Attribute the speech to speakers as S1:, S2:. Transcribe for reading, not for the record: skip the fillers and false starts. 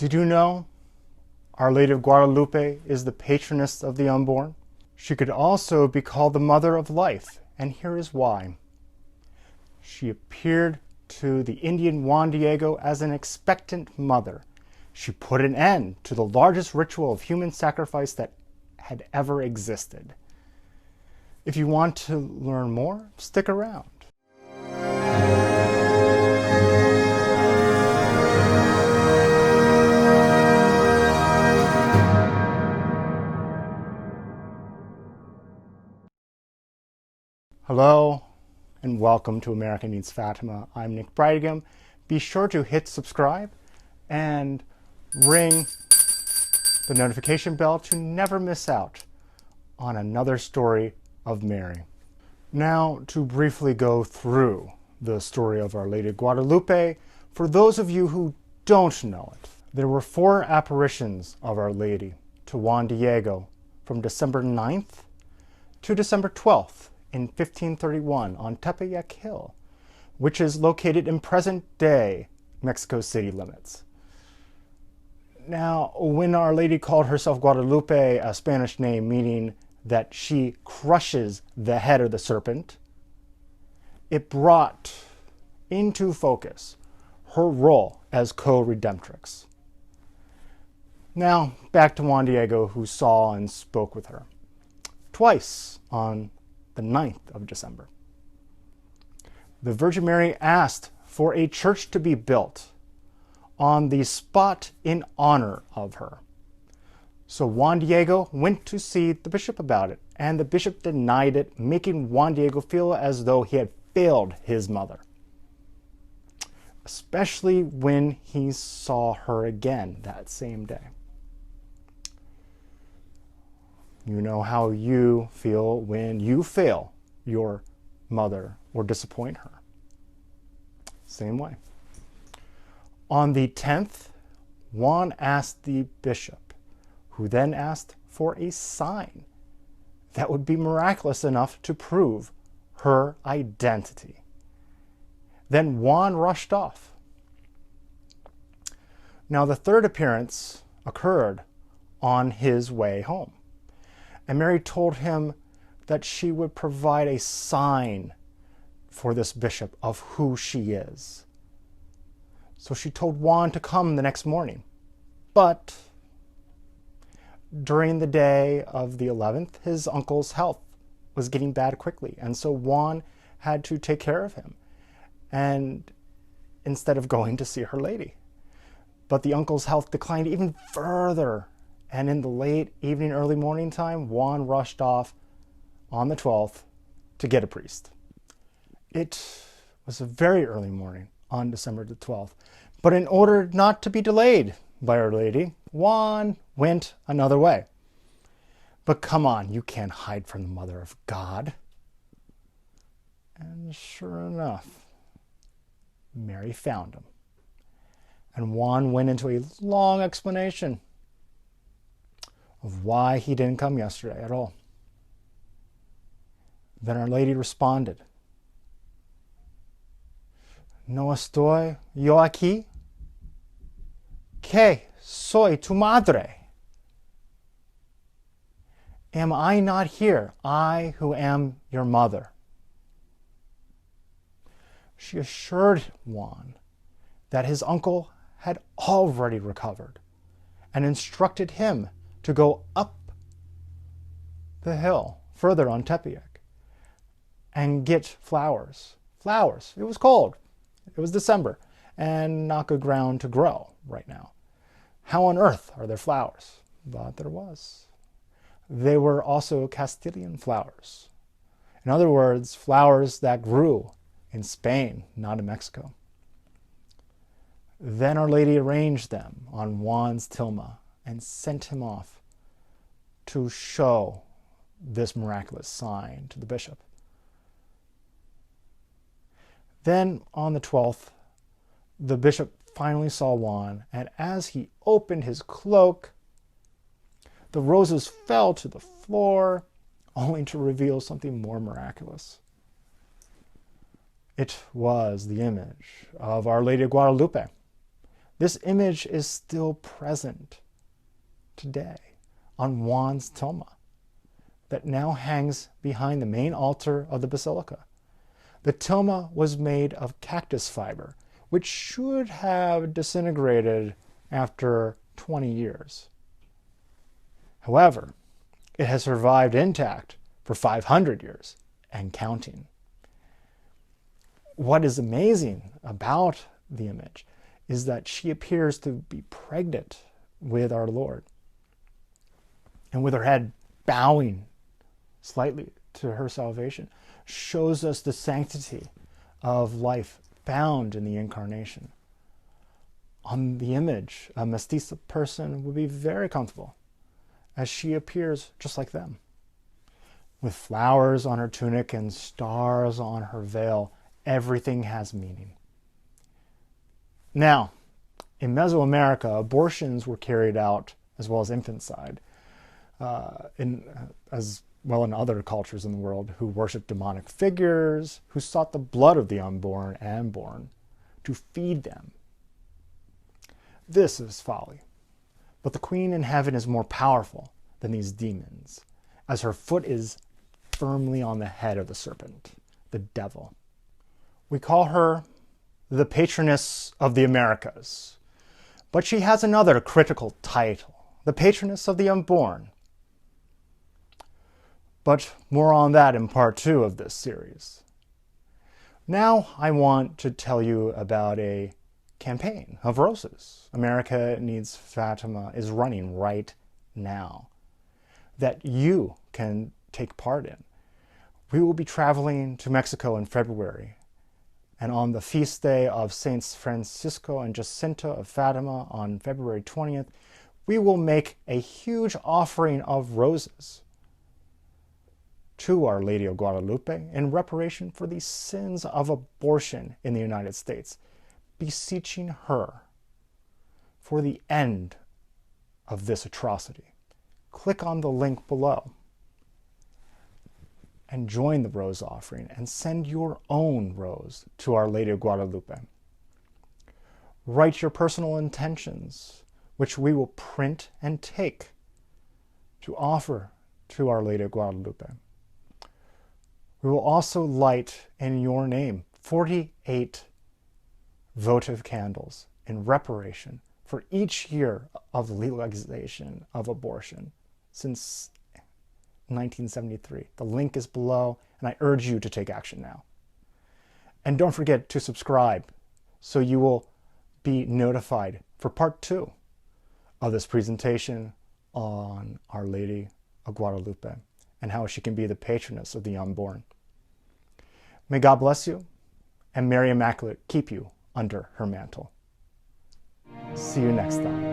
S1: Did you know Our Lady of Guadalupe is the patroness of the unborn? She could also be called the mother of life, and here is why. She appeared to the Indian Juan Diego as an expectant mother. She put an end to the largest ritual of human sacrifice that had ever existed. If you want to learn more, stick around. Hello and welcome to America Needs Fatima. I'm 𝗏𝗏𝗍𝗂𝗍. Be sure to hit subscribe and ring the notification bell to never miss out on another story of Mary. Now, to briefly go through the story of Our Lady of Guadalupe, for those of you who don't know it, there were 4 apparitions of Our Lady to Juan Diego from December 9th to December 12th in 1531 on Tepayac Hill, which is located in present-day Mexico City limits. Now, when Our Lady called herself Guadalupe, a Spanish name meaning that she crushes the head of the serpent, it brought into focus her role as co-redemptrix. Now, back to Juan Diego, who saw and spoke with her twice on the 9th of December. The Virgin Mary asked for a church to be built on the spot in honor of her. So Juan Diego went to see the bishop about it, and the bishop denied it, making Juan Diego feel as though he had failed his mother, especially when he saw her again that same day. You know how you feel when you fail your mother or disappoint her. Same way. On the 10th, Juan asked the bishop, who then asked for a sign that would be miraculous enough to prove her identity. Then Juan rushed off. Now, the 3rd appearance occurred on his way home, and Mary told him that she would provide a sign for this bishop of who she is. So she told Juan to come the next morning. But during the day of the 11th, his uncle's health was getting bad quickly, and so Juan had to take care of him, and instead of going to see Her Lady. But the uncle's health declined even further, and in the late evening, early morning time, Juan rushed off on the 12th to get a priest. It was a very early morning on December the 12th, but in order not to be delayed by Our Lady, Juan went another way. But come on, you can't hide from the Mother of God. And sure enough, Mary found him. And Juan went into a long explanation of why he didn't come yesterday at all. Then Our Lady responded, "No estoy yo aquí, que soy tu madre. Am I not here, I who am your mother?" She assured Juan that his uncle had already recovered and instructed him to go up the hill further on Tepayac and get flowers. Flowers. It was cold. It was December and not good ground to grow right now. How on earth are there flowers? But there was. They were also Castilian flowers. In other words, flowers that grew in Spain, not in Mexico. Then Our Lady arranged them on Juan's tilma and sent him off to show this miraculous sign to the bishop. Then on the 12th, the bishop finally saw Juan, and as he opened his cloak, the roses fell to the floor, only to reveal something more miraculous. It was the image of Our Lady of Guadalupe, This image is still present today on Juan's tilma that now hangs behind the main altar of the basilica. The tilma was made of cactus fiber, which should have disintegrated after 20 years. However, it has survived intact for 500 years and counting. What is amazing about the image is that she appears to be pregnant with our Lord, and with her head bowing slightly to her salvation, shows us the sanctity of life found in the Incarnation. On the image, a mestiza person would be very comfortable, as she appears just like them, with flowers on her tunic and stars on her veil. Everything has meaning. Now, in Mesoamerica, abortions were carried out as well as infanticide, as well in other cultures in the world who worshiped demonic figures, who sought the blood of the unborn and born to feed them. This is folly. But the Queen in heaven is more powerful than these demons, as her foot is firmly on the head of the serpent, the devil. We call her the Patroness of the Americas, but she has another critical title, the Patroness of the Unborn. But more on that in part 2 of this series. Now I want to tell you about a campaign of roses America Needs Fatima is running right now that you can take part in. We will be traveling to Mexico in February, and on the feast day of Saints Francisco and Jacinta of Fatima on February 20th, we will make a huge offering of roses to Our Lady of Guadalupe in reparation for the sins of abortion in the United States, beseeching her for the end of this atrocity. Click on the link below and join the rose offering and send your own rose to Our Lady of Guadalupe. Write your personal intentions, which we will print and take to offer to Our Lady of Guadalupe. We will also light in your name 48 votive candles in reparation for each year of legalization of abortion since 1973. The link is below, and I urge you to take action now. And don't forget to subscribe so you will be notified for part 2 of this presentation on Our Lady of Guadalupe and how she can be the patroness of the unborn. May God bless you, and Mary Immaculate keep you under her mantle. See you next time.